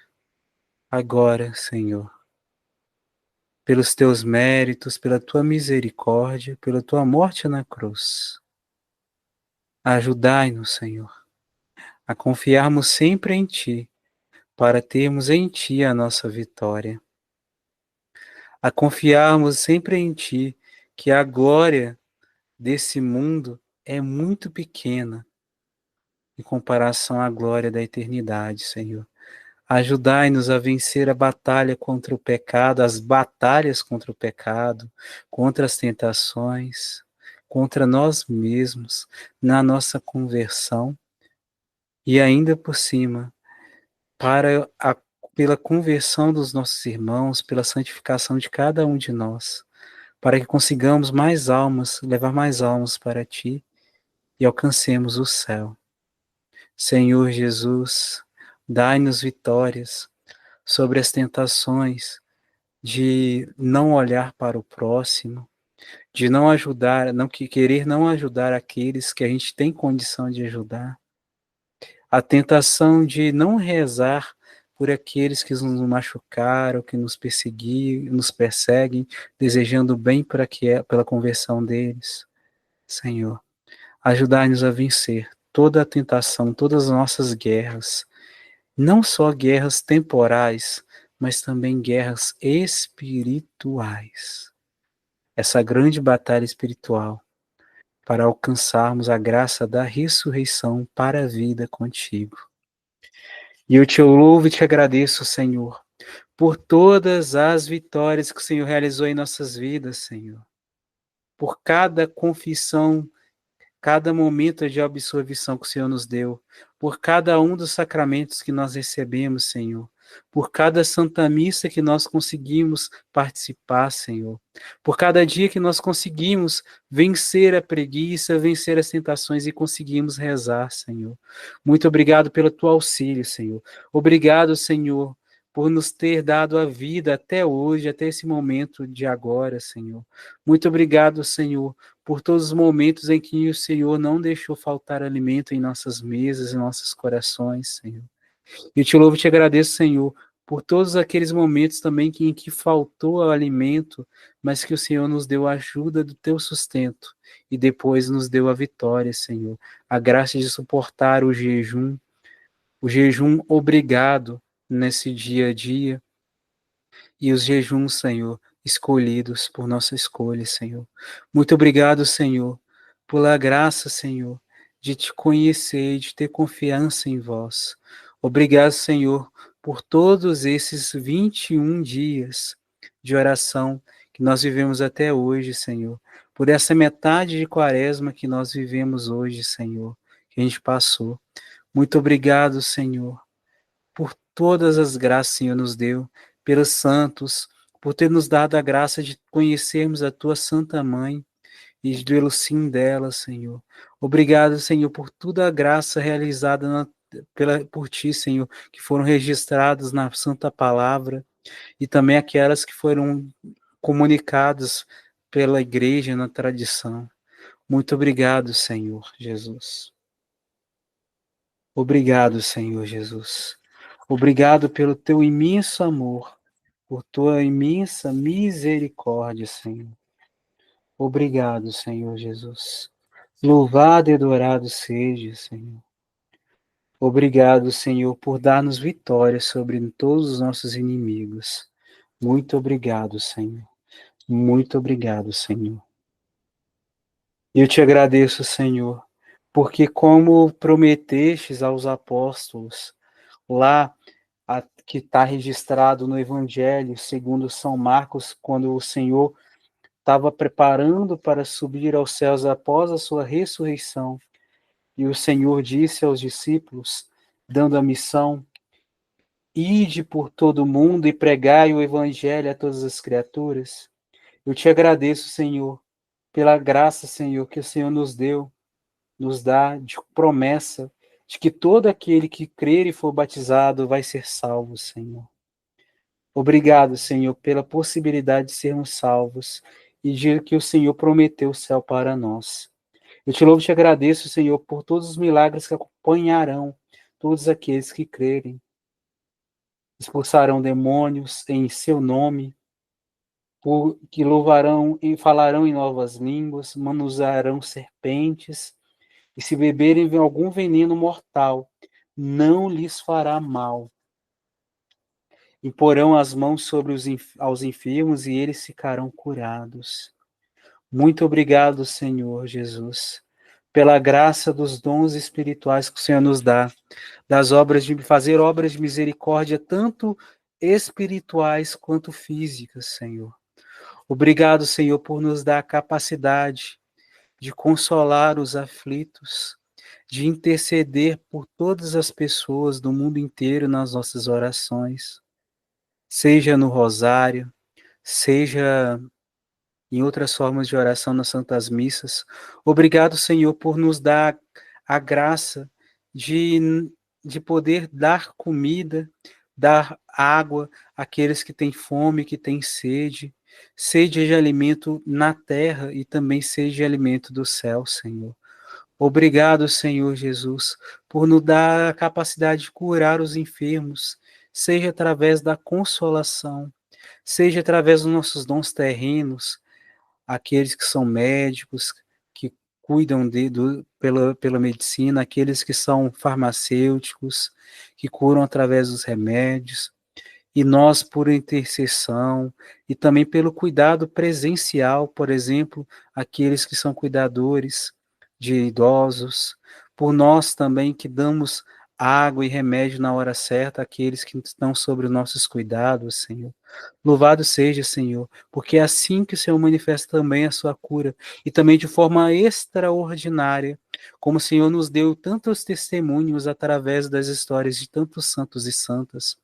agora, Senhor, pelos teus méritos, pela tua misericórdia, pela tua morte na cruz. Ajudai-nos, Senhor, a confiarmos sempre em ti, para termos em ti a nossa vitória. A confiarmos sempre em ti, que a glória desse mundo é muito pequena em comparação à glória da eternidade, Senhor. Ajudai-nos a vencer a batalha contra o pecado, as batalhas contra o pecado, contra as tentações, contra nós mesmos, na nossa conversão e ainda por cima, pela conversão dos nossos irmãos, pela santificação de cada um de nós, para que consigamos mais almas, levar mais almas para Ti e alcancemos o céu. Senhor Jesus, dai-nos vitórias sobre as tentações de não olhar para o próximo, de não ajudar, querer não ajudar aqueles que a gente tem condição de ajudar. A tentação de não rezar por aqueles que nos machucaram, que nos perseguem, desejando bem pela conversão deles. Senhor, ajudai-nos a vencer toda a tentação, todas as nossas guerras, não só guerras temporais, mas também guerras espirituais. essa grande batalha espiritual, para alcançarmos a graça da ressurreição para a vida contigo. E eu te louvo e te agradeço, Senhor, por todas as vitórias que o Senhor realizou em nossas vidas, Senhor. Por cada confissão, cada momento de absolvição que o Senhor nos deu, por cada um dos sacramentos que nós recebemos, Senhor, por cada santa missa que nós conseguimos participar, Senhor, por cada dia que nós conseguimos vencer a preguiça, vencer as tentações e conseguimos rezar, Senhor. Muito obrigado pelo teu auxílio, Senhor. Obrigado, Senhor, por nos ter dado a vida até hoje, até esse momento de agora, Senhor. Muito obrigado, Senhor, por todos os momentos em que o Senhor não deixou faltar alimento em nossas mesas, em nossos corações, Senhor. Eu te louvo e te agradeço, Senhor, por todos aqueles momentos também em que faltou o alimento, mas que o Senhor nos deu a ajuda do teu sustento e depois nos deu a vitória, Senhor. A graça de suportar o jejum obrigado nesse dia a dia, e os jejuns, Senhor, escolhidos por nossa escolha, Senhor. Muito obrigado, Senhor, pela graça, Senhor, de te conhecer e de ter confiança em vós. Obrigado, Senhor, por todos esses 21 dias de oração que nós vivemos até hoje, Senhor. Por essa metade de quaresma que nós vivemos hoje, Senhor, que a gente passou. Muito obrigado, Senhor, por todas as graças que o Senhor nos deu, pelos santos, por ter nos dado a graça de conhecermos a tua Santa Mãe e pelo sim dela, Senhor. Obrigado, Senhor, por toda a graça realizada por ti, Senhor, que foram registradas na Santa Palavra e também aquelas que foram comunicadas pela Igreja na tradição. Muito obrigado, Senhor Jesus. Obrigado, Senhor Jesus. Obrigado pelo teu imenso amor, por tua imensa misericórdia, Senhor. Obrigado, Senhor Jesus. Louvado e adorado seja, Senhor. Obrigado, Senhor, por dar-nos vitória sobre todos os nossos inimigos. Muito obrigado, Senhor. Muito obrigado, Senhor. Eu te agradeço, Senhor, porque como prometestes aos apóstolos, lá que está registrado no Evangelho segundo São Marcos, quando o Senhor estava preparando para subir aos céus após a sua ressurreição, e o Senhor disse aos discípulos, dando a missão: ide por todo o mundo e pregai o Evangelho a todas as criaturas. Eu te agradeço, Senhor, pela graça, Senhor, que o Senhor nos dá de promessa de que todo aquele que crer e for batizado vai ser salvo, Senhor. Obrigado, Senhor, pela possibilidade de sermos salvos e de que o Senhor prometeu o céu para nós. Eu te louvo e te agradeço, Senhor, por todos os milagres que acompanharão todos aqueles que crerem. Expulsarão demônios em seu nome, que louvarão e falarão em novas línguas, manusearão serpentes, e se beberem algum veneno mortal, não lhes fará mal. Imporão as mãos sobre aos enfermos e eles ficarão curados. Muito obrigado, Senhor Jesus, pela graça dos dons espirituais que o Senhor nos dá, das obras de fazer obras de misericórdia, tanto espirituais quanto físicas, Senhor. Obrigado, Senhor, por nos dar a capacidade de consolar os aflitos, de interceder por todas as pessoas do mundo inteiro nas nossas orações, seja no rosário, seja em outras formas de oração nas santas missas. Obrigado, Senhor, por nos dar a graça de poder dar comida, dar água àqueles que têm fome, que têm sede, sede de alimento na terra e também sede de alimento do céu, Senhor. Obrigado, Senhor Jesus, por nos dar a capacidade de curar os enfermos, seja através da consolação, seja através dos nossos dons terrenos, aqueles que são médicos, que cuidam pela medicina, aqueles que são farmacêuticos, que curam através dos remédios, e nós, por intercessão, e também pelo cuidado presencial, por exemplo, aqueles que são cuidadores de idosos, por nós também que damos água e remédio na hora certa àqueles que estão sobre os nossos cuidados, Senhor. Louvado seja, Senhor, porque é assim que o Senhor manifesta também a sua cura, e também de forma extraordinária, como o Senhor nos deu tantos testemunhos através das histórias de tantos santos e santas.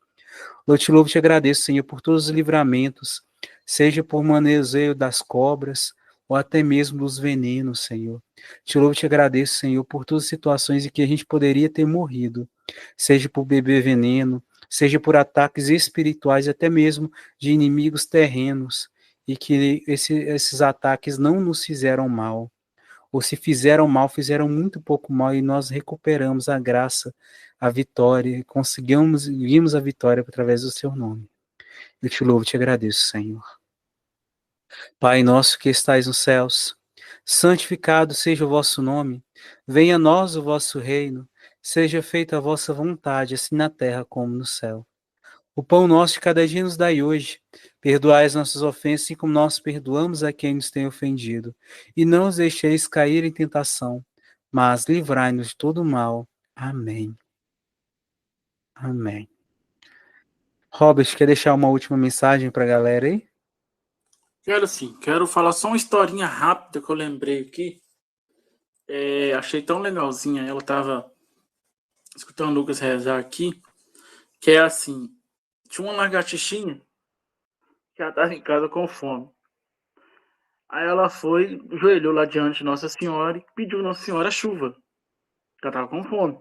Eu te louvo e te agradeço, Senhor, por todos os livramentos, seja por manuseio das cobras, ou até mesmo dos venenos, Senhor. Te louvo e te agradeço, Senhor, por todas as situações em que a gente poderia ter morrido, seja por beber veneno, seja por ataques espirituais, até mesmo de inimigos terrenos, e que esses ataques não nos fizeram mal, ou se fizeram mal, fizeram muito pouco mal, e nós recuperamos a graça, a vitória, e vimos a vitória através do seu nome. Eu te louvo e te agradeço, Senhor. Pai nosso que estais nos céus, santificado seja o vosso nome, venha a nós o vosso reino, seja feita a vossa vontade, assim na terra como no céu. O pão nosso de cada dia nos dai hoje. Perdoai as nossas ofensas, assim como nós perdoamos a quem nos tem ofendido. E não os deixeis cair em tentação, mas livrai-nos de todo mal. Amém. Amém. Robert, quer deixar uma última mensagem para a galera aí? Quero sim, quero falar só uma historinha rápida que eu lembrei aqui. Achei tão legalzinha. Ela tava escutando o Lucas rezar aqui, que é assim: tinha uma lagartixinha que ela tava em casa com fome. Aí ela foi, joelhou lá diante de Nossa Senhora e pediu a Nossa Senhora chuva, que ela tava com fome.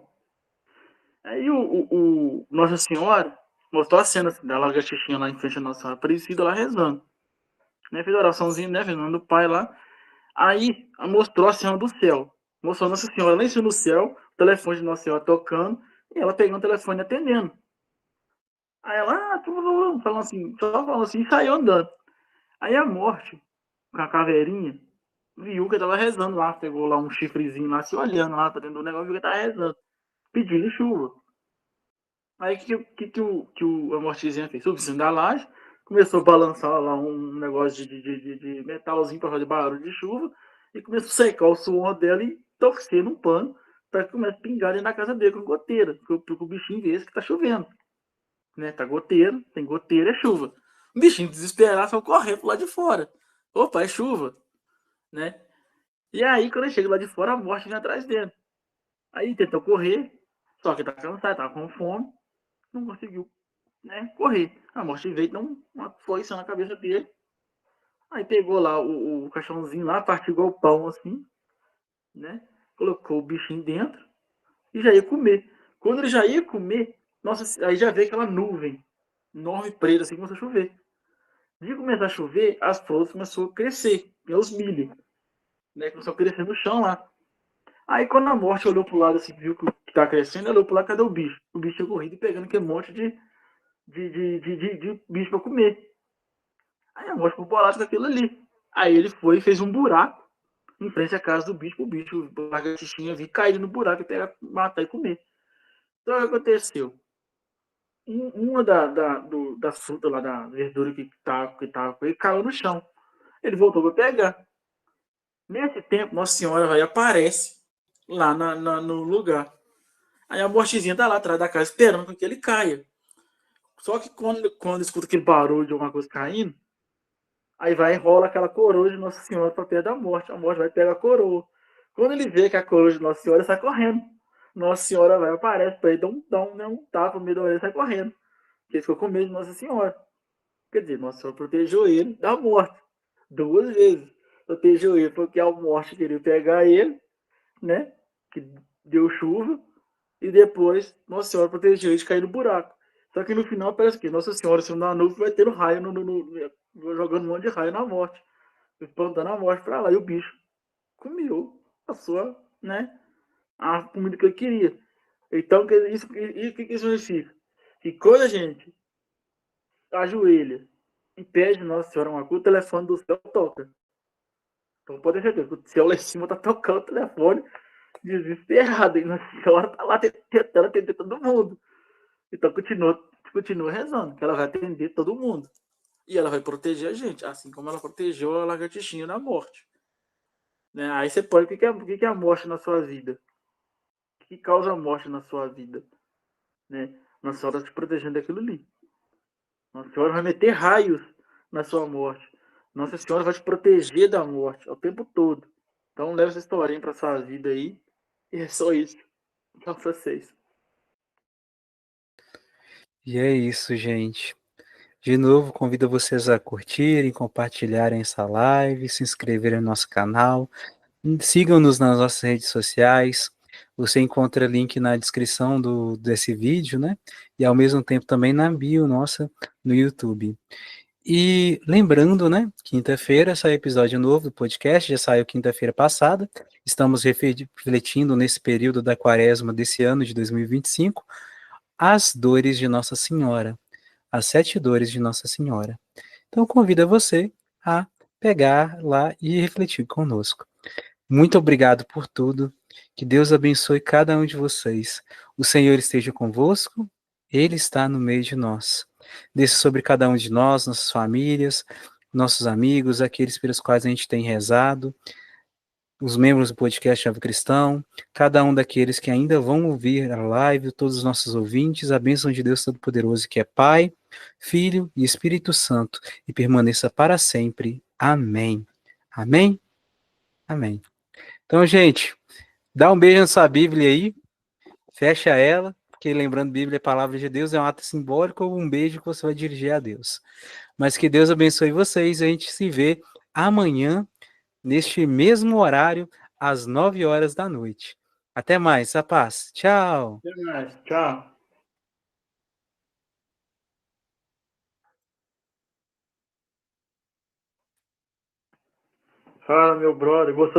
Aí o Nossa Senhora mostrou a cena assim, da lagartixinha lá em frente à Nossa Senhora Aparecida, lá rezando. Né? Fez oraçãozinha, né? Fez o nome do Pai lá. Aí mostrou a cena do céu. Mostrou Nossa Senhora lá em cima do céu, o telefone de Nossa Senhora tocando, e ela pegando o telefone e atendendo. Aí ela, falando assim, só falando assim, e saiu andando. Aí a morte, com a caveirinha, viu que tava rezando lá, pegou lá um chifrezinho lá, se olhando lá pra dentro do negócio, viu que tava rezando, pedindo chuva. Aí que a mortezinha fez? Subiu em cima da laje, começou a balançar lá um negócio de metalzinho pra fazer barulho de chuva, e começou a secar o suor dela e torcer num pano para que comece a pingar ali na casa dele com goteira, porque o bichinho vê que tá chovendo. Né? Tá goteiro, tem goteira, é chuva. O bichinho desesperado foi correr pro lado de fora. Opa, é chuva, né? E aí, quando ele chega lá de fora, a morte vem atrás dele. Aí tentou correr, só que tá cansado, tava com fome, não conseguiu, né, correr. A morte veio e deu uma foice na cabeça dele. Aí pegou lá o caixãozinho lá, partiu igual o pão assim, né? Colocou o bichinho dentro e já ia comer. Quando ele já ia comer, nossa, aí já veio aquela nuvem enorme preta assim, começou a chover. De começar a chover, as flores começaram a crescer, e os milho, né? Começou a crescer no chão lá. Aí quando a morte olhou pro lado assim, viu que tá crescendo, olhou pro lado, cadê o bicho? O bicho tinha corrido e pegando aquele monte de bicho pra comer. Aí a morte ficou bolada com aquilo ali. Aí ele foi e fez um buraco em frente à casa do bicho, pro bicho, o lagartixinha vir cair no buraco e pegar, matar e comer. Então o que aconteceu? Uma das frutas lá, da verdura que tava com ele, caiu no chão. Ele voltou para pegar. Nesse tempo, Nossa Senhora vai aparece lá no lugar. Aí a mortezinha tá lá atrás da casa esperando que ele caia. Só que quando escuta aquele barulho de alguma coisa caindo, aí vai e enrola aquela coroa de Nossa Senhora para perto da morte. A morte vai pegar a coroa. Quando ele vê que a coroa de Nossa Senhora, sai correndo. Nossa Senhora vai aparece para ele, dá um tapa no meio da orelha e sai correndo. Porque ele ficou com medo de Nossa Senhora. Quer dizer, Nossa Senhora protegeu ele da morte. 2 vezes. Protegeu ele porque a morte queria pegar ele, né? Que deu chuva. E depois, Nossa Senhora protegeu ele de cair no buraco. Só que no final parece que Nossa Senhora, se na nuvem, vai ter um raio, jogando um monte de raio na morte. Espantando a morte pra lá. E o bicho comeu a sua, né? A comida que ele queria. Então, isso, e o que isso significa? Que quando a gente ajoelha e pede Nossa Senhora uma coisa, o telefone do céu toca. Então pode ter certeza que o céu lá em cima tá tocando o telefone desesperado. E Nossa Senhora tá lá tentando atender todo mundo. Então continua continua rezando, que ela vai atender todo mundo. E ela vai proteger a gente, assim como ela protegeu a lagartixinha da morte. Né? Aí você pode, o que é a morte na sua vida? O que causa a morte na sua vida? Né? Nossa Senhora está te protegendo daquilo ali. Nossa Senhora vai meter raios na sua morte. Nossa Senhora vai te proteger da morte o tempo todo. Então leva essa historinha para sua vida aí. E é só isso. Tchau pra vocês. E é isso, gente. De novo, convido vocês a curtirem, compartilharem essa live, se inscreverem no nosso canal. Sigam-nos nas nossas redes sociais. Você encontra link na descrição desse vídeo, né? E ao mesmo tempo também na bio nossa no YouTube. E lembrando, né? Quinta-feira sai episódio novo do podcast, já saiu quinta-feira passada. Estamos refletindo nesse período da quaresma desse ano de 2025, as dores de Nossa Senhora, as 7 dores de Nossa Senhora. Então convido você a pegar lá e refletir conosco. Muito obrigado por tudo. Que Deus abençoe cada um de vocês. O Senhor esteja convosco. Ele está no meio de nós. Desça sobre cada um de nós, nossas famílias, nossos amigos, aqueles pelos quais a gente tem rezado, os membros do podcast Ave Cristão, cada um daqueles que ainda vão ouvir a live, todos os nossos ouvintes, a bênção de Deus Todo-Poderoso, que é Pai, Filho e Espírito Santo, e permaneça para sempre. Amém. Amém? Amém. Então, gente, dá um beijo na sua Bíblia aí, fecha ela, porque lembrando, Bíblia é palavra de Deus, é um ato simbólico ou um beijo que você vai dirigir a Deus. Mas que Deus abençoe vocês, a gente se vê amanhã, neste mesmo horário, às 9 horas da noite. Até mais, a paz. Tchau. Até mais. Tchau. Fala, meu brother. Gostou?